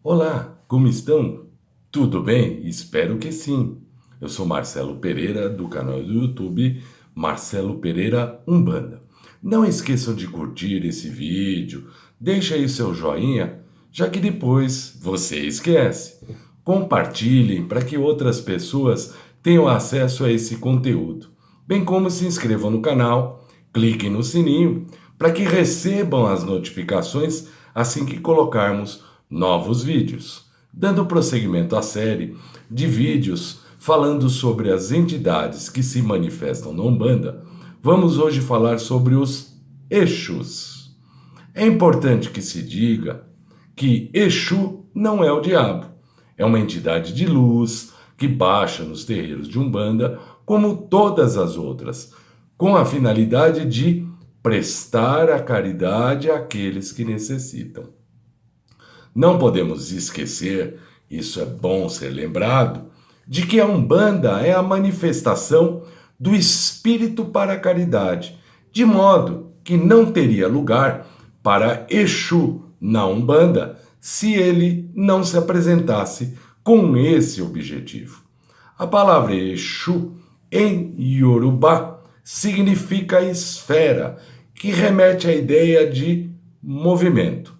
Olá, como estão? Tudo bem? Espero que sim. Eu sou Marcelo Pereira, do canal do YouTube Marcelo Pereira Umbanda. Não esqueçam de curtir esse vídeo, deixa aí seu joinha, já que depois você esquece. Compartilhem para que outras pessoas tenham acesso a esse conteúdo, bem como se inscrevam no canal, cliquem no sininho para que recebam as notificações assim que colocarmos novos vídeos, dando prosseguimento à série de vídeos falando sobre as entidades que se manifestam na Umbanda. Vamos hoje falar sobre os Exus. É importante que se diga que Exu não é o diabo, é uma entidade de luz que baixa nos terreiros de Umbanda como todas as outras, com a finalidade de prestar a caridade àqueles que necessitam. Não podemos esquecer, isso é bom ser lembrado, de que a Umbanda é a manifestação do espírito para a caridade, de modo que não teria lugar para Exu na Umbanda se ele não se apresentasse com esse objetivo. A palavra Exu em Yorubá significa esfera, que remete à ideia de movimento.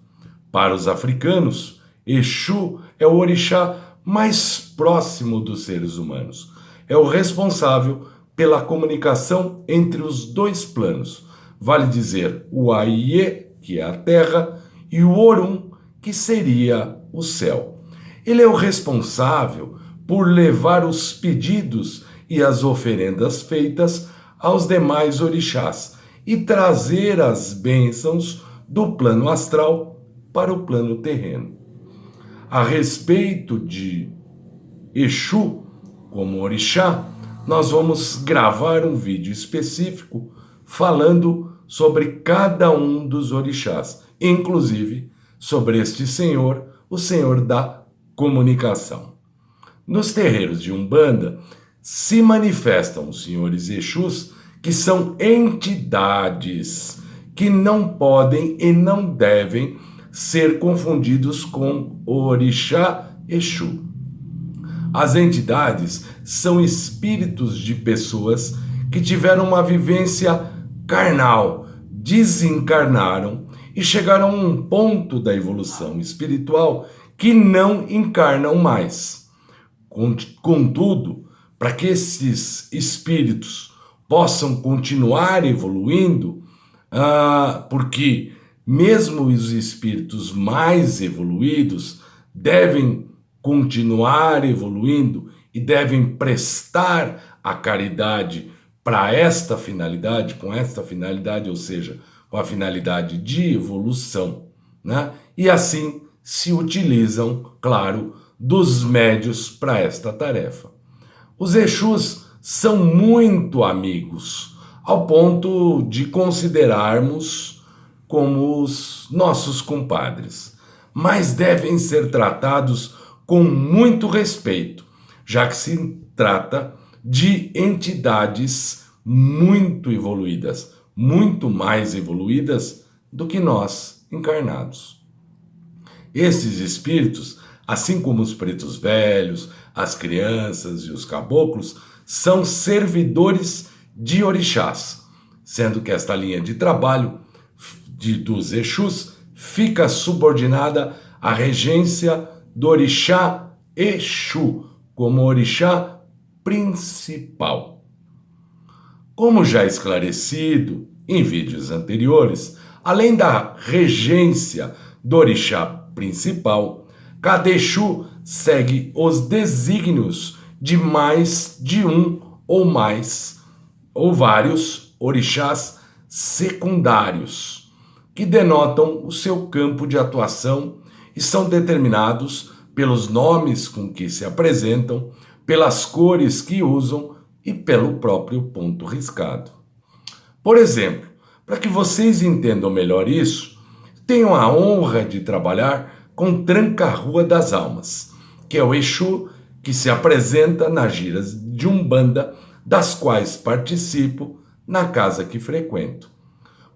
Para os africanos, Exu é o orixá mais próximo dos seres humanos. É o responsável pela comunicação entre os dois planos. Vale dizer o Aie, que é a terra, e o Orum, que seria o céu. Ele é o responsável por levar os pedidos e as oferendas feitas aos demais orixás e trazer as bênçãos do plano astral para o plano terreno. A respeito de Exu como orixá, nós vamos gravar um vídeo específico falando sobre cada um dos orixás, inclusive sobre este senhor, o senhor da comunicação. Nos terreiros de Umbanda se manifestam os senhores Exus, que são entidades que não podem e não devem ser confundidos com o orixá Exu. As entidades são espíritos de pessoas que tiveram uma vivência carnal, desencarnaram e chegaram a um ponto da evolução espiritual que não encarnam mais. Contudo, para que esses espíritos possam continuar evoluindo, porque mesmo os espíritos mais evoluídos devem continuar evoluindo e devem prestar a caridade para esta finalidade, com esta finalidade, ou seja, com a finalidade de evolução, né? E assim se utilizam, claro, dos médios para esta tarefa. Os Exus são muito amigos, ao ponto de considerarmos como os nossos compadres, mas devem ser tratados com muito respeito, já que se trata de entidades muito evoluídas, muito mais evoluídas do que nós encarnados. Esses espíritos, assim como os pretos velhos, as crianças e os caboclos, são servidores de orixás, sendo que esta linha de trabalho dos Exus fica subordinada à regência do orixá Exu, como orixá principal. Como já esclarecido em vídeos anteriores, além da regência do orixá principal, cada Exu segue os desígnios de mais de um ou mais ou vários orixás secundários, que denotam o seu campo de atuação e são determinados pelos nomes com que se apresentam, pelas cores que usam e pelo próprio ponto riscado. Por exemplo, para que vocês entendam melhor isso, tenho a honra de trabalhar com Tranca-Rua das Almas, que é o Exu que se apresenta nas giras de Umbanda, das quais participo na casa que frequento.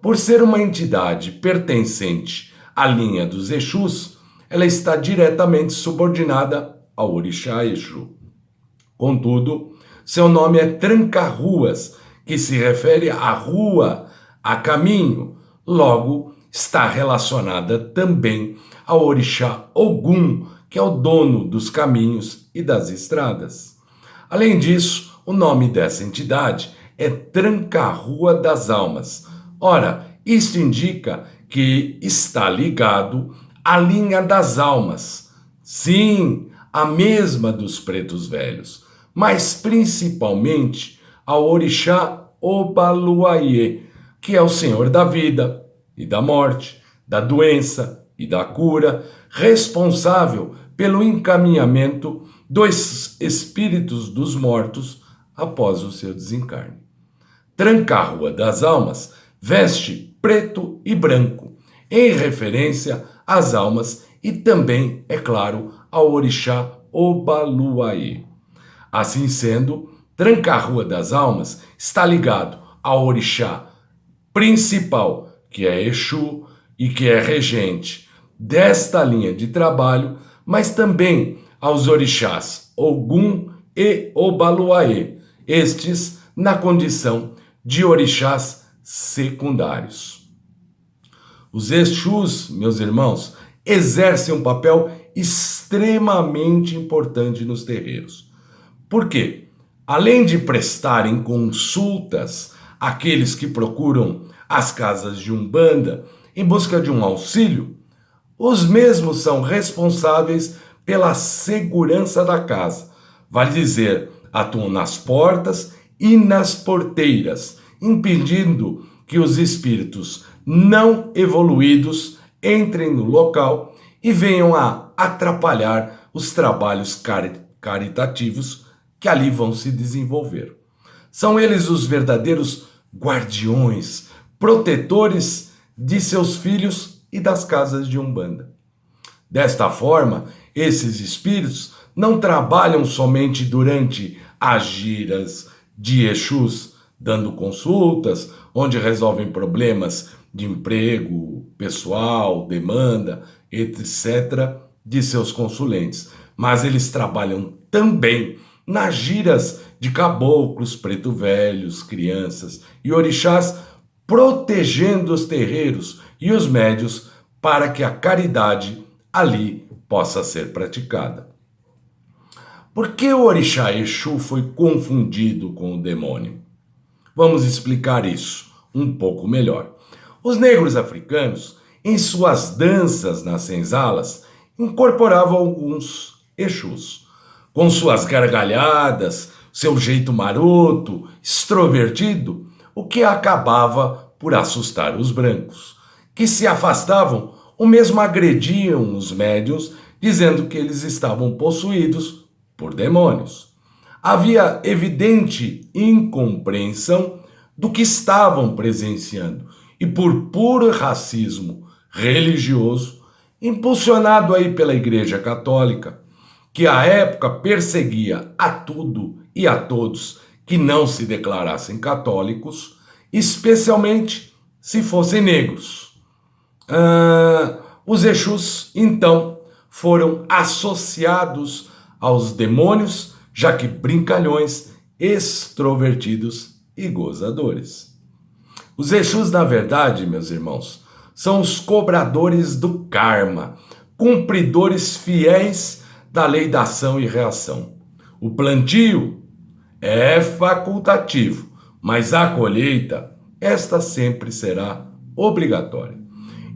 Por ser uma entidade pertencente à linha dos Exus, ela está diretamente subordinada ao orixá Exu. Contudo, seu nome é Tranca-Ruas, que se refere à rua, a caminho. Logo, está relacionada também ao orixá Ogum, que é o dono dos caminhos e das estradas. Além disso, o nome dessa entidade é Tranca-Rua das Almas. Ora, isto indica que está ligado à linha das almas. Sim, a mesma dos pretos velhos, mas principalmente ao orixá Obaluayê, que é o senhor da vida e da morte, da doença e da cura, responsável pelo encaminhamento dos espíritos dos mortos após o seu desencarne. Tranca-Rua das Almas veste preto e branco, em referência às almas e também, é claro, ao orixá Obaluayê. Assim sendo, Tranca-Rua das Almas está ligado ao orixá principal, que é Exu e que é regente desta linha de trabalho, mas também aos orixás Ogum e Obaluayê, estes na condição de orixás secundários. Os Exus, meus irmãos, exercem um papel extremamente importante nos terreiros. Por quê? Além de prestarem consultas àqueles que procuram as casas de Umbanda em busca de um auxílio, os mesmos são responsáveis pela segurança da casa. Vale dizer, atuam nas portas e nas porteiras, impedindo que os espíritos não evoluídos entrem no local e venham a atrapalhar os trabalhos caritativos que ali vão se desenvolver. São eles os verdadeiros guardiões, protetores de seus filhos e das casas de Umbanda. Desta forma, esses espíritos não trabalham somente durante as giras de Exus, dando consultas, onde resolvem problemas de emprego, pessoal, demanda, etc., de seus consulentes. Mas eles trabalham também nas giras de caboclos, preto velhos, crianças e orixás, protegendo os terreiros e os médios para que a caridade ali possa ser praticada. Por que o orixá Exu foi confundido com o demônio? Vamos explicar isso um pouco melhor. Os negros africanos, em suas danças nas senzalas, incorporavam alguns Exus. Com suas gargalhadas, seu jeito maroto, extrovertido, o que acabava por assustar os brancos, que se afastavam ou mesmo agrediam os médiuns, dizendo que eles estavam possuídos por demônios. Havia evidente incompreensão do que estavam presenciando e por puro racismo religioso, impulsionado aí pela Igreja Católica, que à época perseguia a tudo e a todos que não se declarassem católicos, especialmente se fossem negros. Os Exus, então, foram associados aos demônios, já que brincalhões, extrovertidos e gozadores. Os Exus, na verdade, meus irmãos, são os cobradores do karma, cumpridores fiéis da lei da ação e reação. O plantio é facultativo, mas a colheita, esta sempre será obrigatória.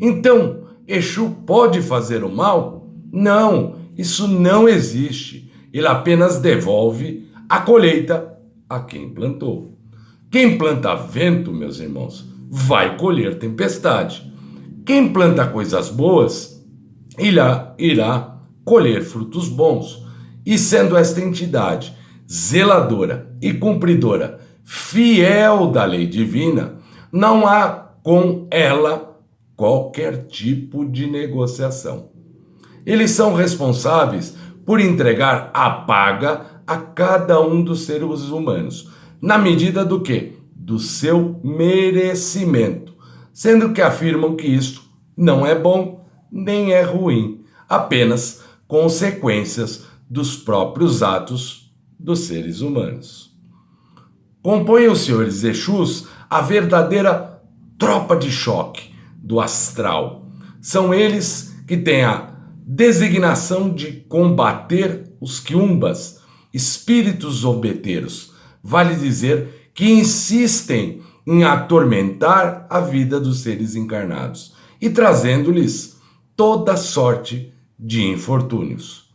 Então, Exu pode fazer o mal? Não, isso não existe. Ele apenas devolve a colheita a quem plantou. Quem planta vento, meus irmãos, vai colher tempestade. Quem planta coisas boas, irá colher frutos bons. E sendo esta entidade zeladora e cumpridora, fiel da lei divina, não há com ela qualquer tipo de negociação. Eles são responsáveis por entregar a paga a cada um dos seres humanos, na medida do quê? Do seu merecimento, sendo que afirmam que isto não é bom nem é ruim, apenas consequências dos próprios atos dos seres humanos. Compõem os senhores Exus a verdadeira tropa de choque do astral. São eles que têm a designação de combater os quiumbas, espíritos zombeteiros, vale dizer que insistem em atormentar a vida dos seres encarnados e trazendo-lhes toda sorte de infortúnios.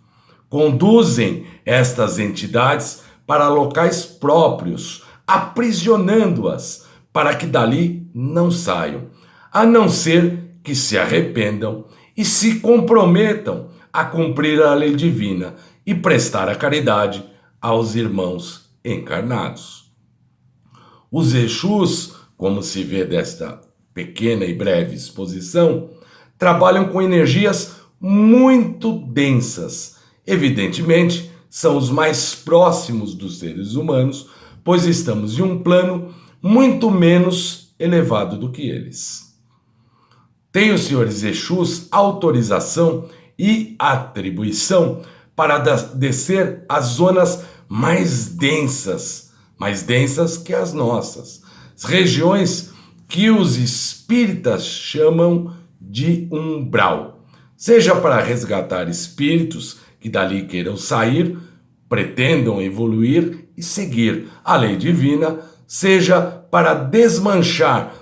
Conduzem estas entidades para locais próprios, aprisionando-as para que dali não saiam, a não ser que se arrependam e se comprometam a cumprir a lei divina e prestar a caridade aos irmãos encarnados. Os Exus, como se vê desta pequena e breve exposição, trabalham com energias muito densas. Evidentemente, são os mais próximos dos seres humanos, pois estamos em um plano muito menos elevado do que eles. Tem os senhores Exus autorização e atribuição para descer às zonas mais densas que as nossas, as regiões que os espíritas chamam de umbral, seja para resgatar espíritos que dali queiram sair, pretendam evoluir e seguir a lei divina, seja para desmanchar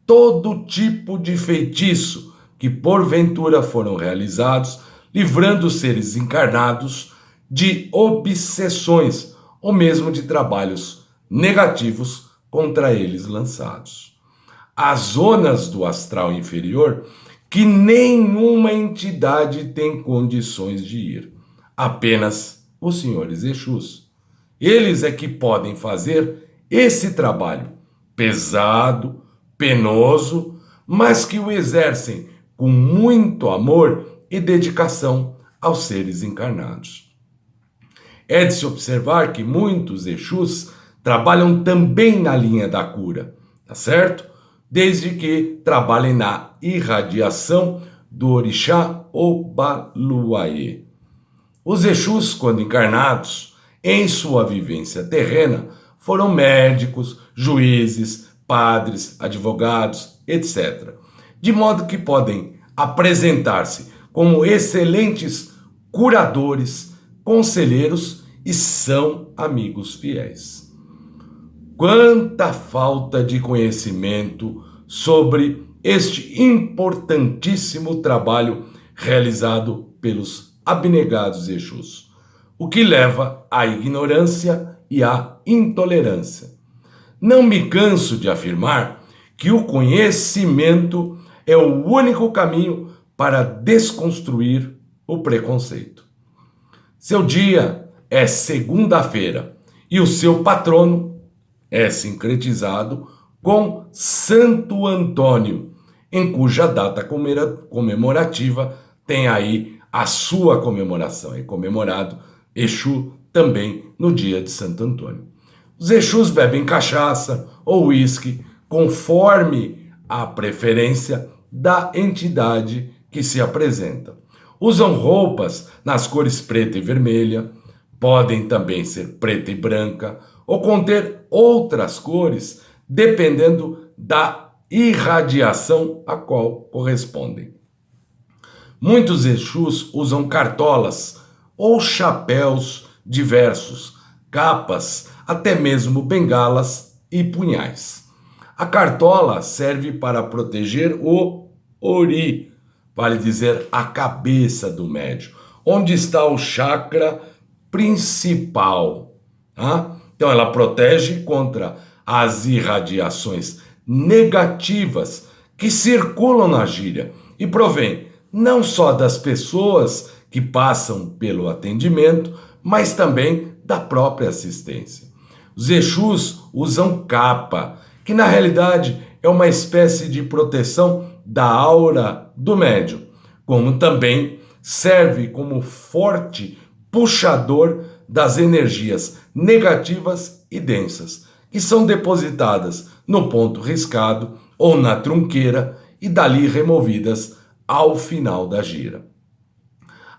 todo tipo de feitiço que porventura foram realizados, livrando os seres encarnados de obsessões ou mesmo de trabalhos negativos contra eles lançados. As zonas do astral inferior que nenhuma entidade tem condições de ir, apenas os senhores Exus. Eles é que podem fazer esse trabalho pesado, penoso, mas que o exercem com muito amor e dedicação aos seres encarnados. É de se observar que muitos Exus trabalham também na linha da cura, tá certo? Desde que trabalhem na irradiação do orixá Obaluayê. Os Exus, quando encarnados, em sua vivência terrena, foram médicos, juízes, padres, advogados, etc. De modo que podem apresentar-se como excelentes curadores, conselheiros e são amigos fiéis. Quanta falta de conhecimento sobre este importantíssimo trabalho realizado pelos abnegados Exus, o que leva à ignorância e à intolerância. Não me canso de afirmar que o conhecimento é o único caminho para desconstruir o preconceito. Seu dia é segunda-feira e o seu patrono é sincretizado com Santo Antônio, em cuja data comemorativa tem aí a sua comemoração. É comemorado Exu também no dia de Santo Antônio. Os Exus bebem cachaça ou uísque, conforme a preferência da entidade que se apresenta. Usam roupas nas cores preta e vermelha, podem também ser preta e branca, ou conter outras cores, dependendo da irradiação a qual correspondem. Muitos Exus usam cartolas ou chapéus diversos, capas, até mesmo bengalas e punhais. A cartola serve para proteger o ori, vale dizer a cabeça do médium, onde está o chakra principal. Tá? Então ela protege contra as irradiações negativas que circulam na gíria e provém não só das pessoas que passam pelo atendimento, mas também da própria assistência. Os Exus usam capa, que na realidade é uma espécie de proteção da aura do médium, como também serve como forte puxador das energias negativas e densas, que são depositadas no ponto riscado ou na trunqueira e dali removidas ao final da gira.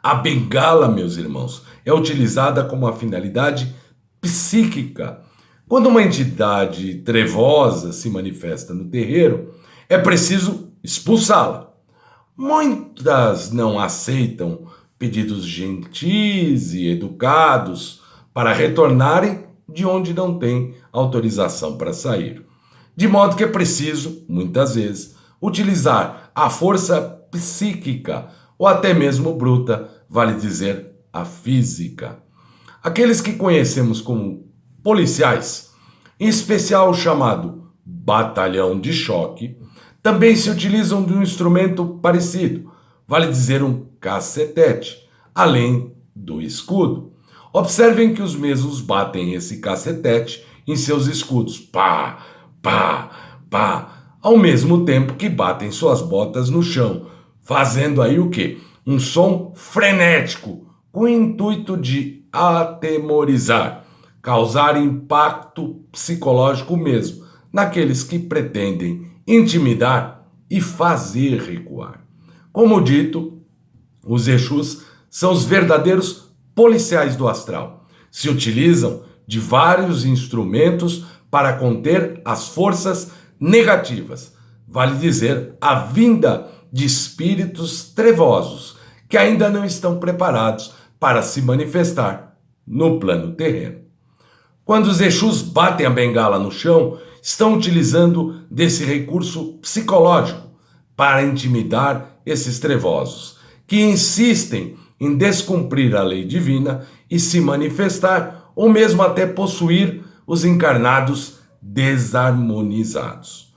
A bengala, meus irmãos, é utilizada com uma finalidade psíquica. Quando uma entidade trevosa se manifesta no terreiro, é preciso expulsá-la. Muitas não aceitam pedidos gentis e educados para retornarem de onde não têm autorização para sair. De modo que é preciso, muitas vezes, utilizar a força psíquica ou até mesmo bruta, vale dizer, a física. Aqueles que conhecemos como policiais, em especial o chamado batalhão de choque, também se utilizam de um instrumento parecido, vale dizer um cacetete, além do escudo. Observem que os mesmos batem esse cacetete em seus escudos, pá, pá, pá, ao mesmo tempo que batem suas botas no chão, fazendo aí o quê? Um som frenético, com o intuito de atemorizar, causar impacto psicológico mesmo naqueles que pretendem intimidar e fazer recuar. Como dito, os Exus são os verdadeiros policiais do astral. Se utilizam de vários instrumentos para conter as forças negativas, vale dizer, a vinda de espíritos trevosos que ainda não estão preparados para se manifestar no plano terreno. Quando os Exus batem a bengala no chão, estão utilizando desse recurso psicológico para intimidar esses trevosos, que insistem em descumprir a lei divina e se manifestar, ou mesmo até possuir os encarnados desarmonizados.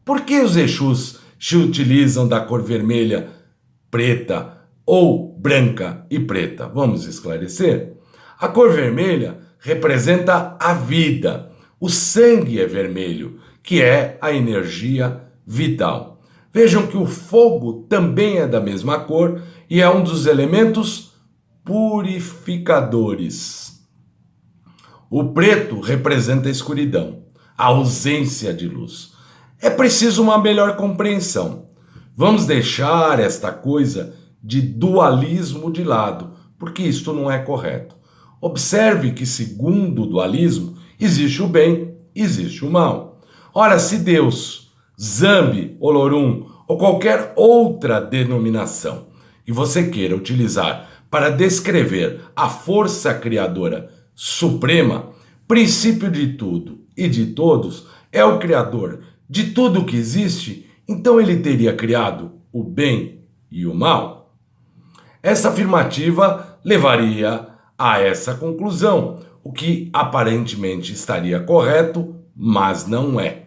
Por que os Exus se utilizam da cor vermelha, preta ou branca e preta? Vamos esclarecer. A cor vermelha representa a vida. O sangue é vermelho, que é a energia vital. Vejam que o fogo também é da mesma cor e é um dos elementos purificadores. O preto representa a escuridão, a ausência de luz. É preciso uma melhor compreensão. Vamos deixar esta coisa de dualismo de lado, porque isto não é correto. Observe que, segundo o dualismo, existe o bem, existe o mal. Ora, se Deus, Zambi, Olorum ou qualquer outra denominação que você queira utilizar para descrever a força criadora suprema, princípio de tudo e de todos, é o criador de tudo que existe, então ele teria criado o bem e o mal? Essa afirmativa levaria a essa conclusão, o que aparentemente estaria correto, mas não é.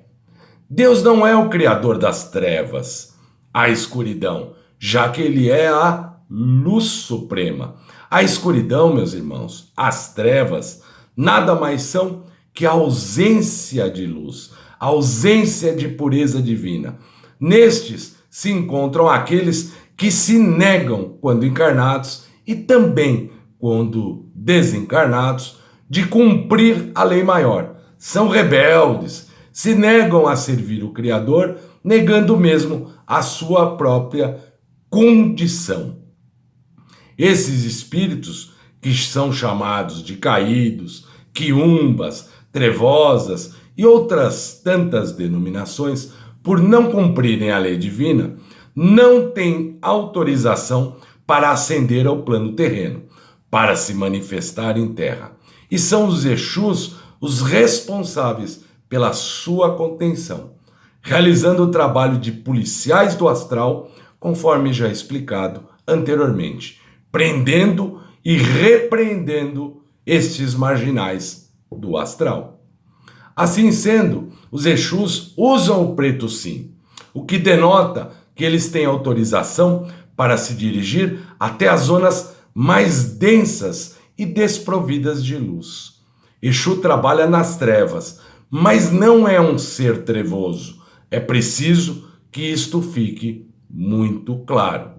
Deus não é o criador das trevas, a escuridão, já que ele é a luz suprema. A escuridão, meus irmãos, as trevas, nada mais são que a ausência de luz, a ausência de pureza divina. Nestes se encontram aqueles que se negam quando encarnados e também quando desencarnados de cumprir a lei maior. São rebeldes, se negam a servir o Criador, negando mesmo a sua própria condição. Esses espíritos, que são chamados de caídos, quiumbas, trevosas e outras tantas denominações, por não cumprirem a lei divina, não têm autorização para ascender ao plano terreno, para se manifestar em terra. E são os Exus os responsáveis pela sua contenção, realizando o trabalho de policiais do astral, conforme já explicado anteriormente, prendendo e repreendendo estes marginais do astral. Assim sendo, os Exus usam o preto sim, o que denota que eles têm autorização para se dirigir até as zonas mais densas e desprovidas de luz. Exu trabalha nas trevas, mas não é um ser trevoso. É preciso que isto fique muito claro.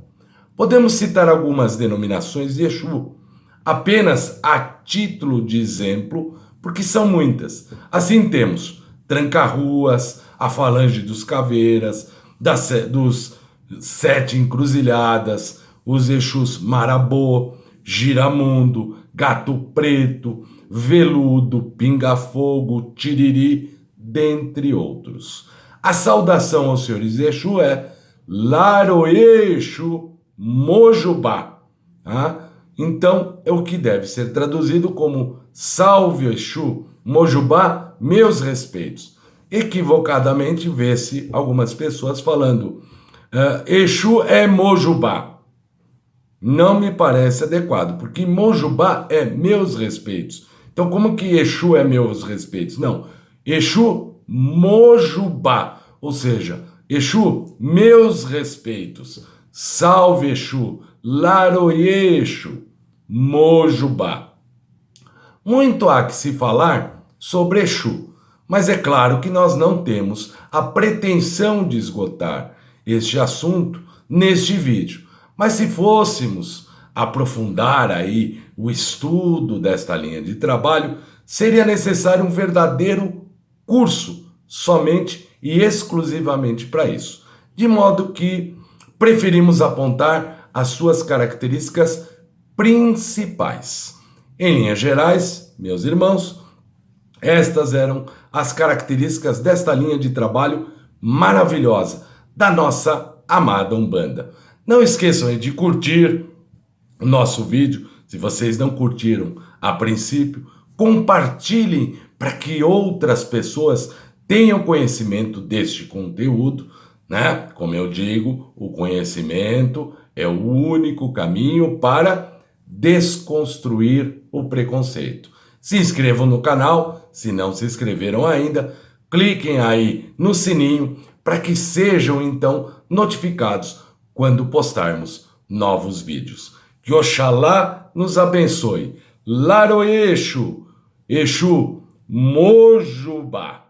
Podemos citar algumas denominações de Exu, apenas a título de exemplo, porque são muitas. Assim temos Tranca-Ruas, a Falange dos Caveiras, dos Sete Encruzilhadas, os Exus Marabô, Giramundo, Gato Preto, Veludo, Pinga-Fogo, Tiriri, dentre outros. A saudação aos senhores Exu é Laroexu Mojubá. Tá? Então, é o que deve ser traduzido como Salve Exu Mojubá, meus respeitos. Equivocadamente, vê-se algumas pessoas falando Exu é Mojubá. Não me parece adequado, porque Mojubá é meus respeitos. Então, como que Exu é meus respeitos? Não, Exu Mojubá, ou seja, Exu, meus respeitos. Salve Exu, Laroye Exu, Mojubá. Muito há que se falar sobre Exu, mas é claro que nós não temos a pretensão de esgotar este assunto neste vídeo. Mas se fôssemos aprofundar aí o estudo desta linha de trabalho, seria necessário um verdadeiro curso somente e exclusivamente para isso. De modo que preferimos apontar as suas características principais. Em linhas gerais, meus irmãos, estas eram as características desta linha de trabalho maravilhosa da nossa amada Umbanda. Não esqueçam de curtir o nosso vídeo. Se vocês não curtiram a princípio, compartilhem para que outras pessoas tenham conhecimento deste conteúdo, né? Como eu digo, o conhecimento é o único caminho para desconstruir o preconceito. Se inscrevam no canal, se não se inscreveram ainda, cliquem aí no sininho para que sejam então notificados quando postarmos novos vídeos. Que Oxalá nos abençoe. Laroexu, Exu Mojubá.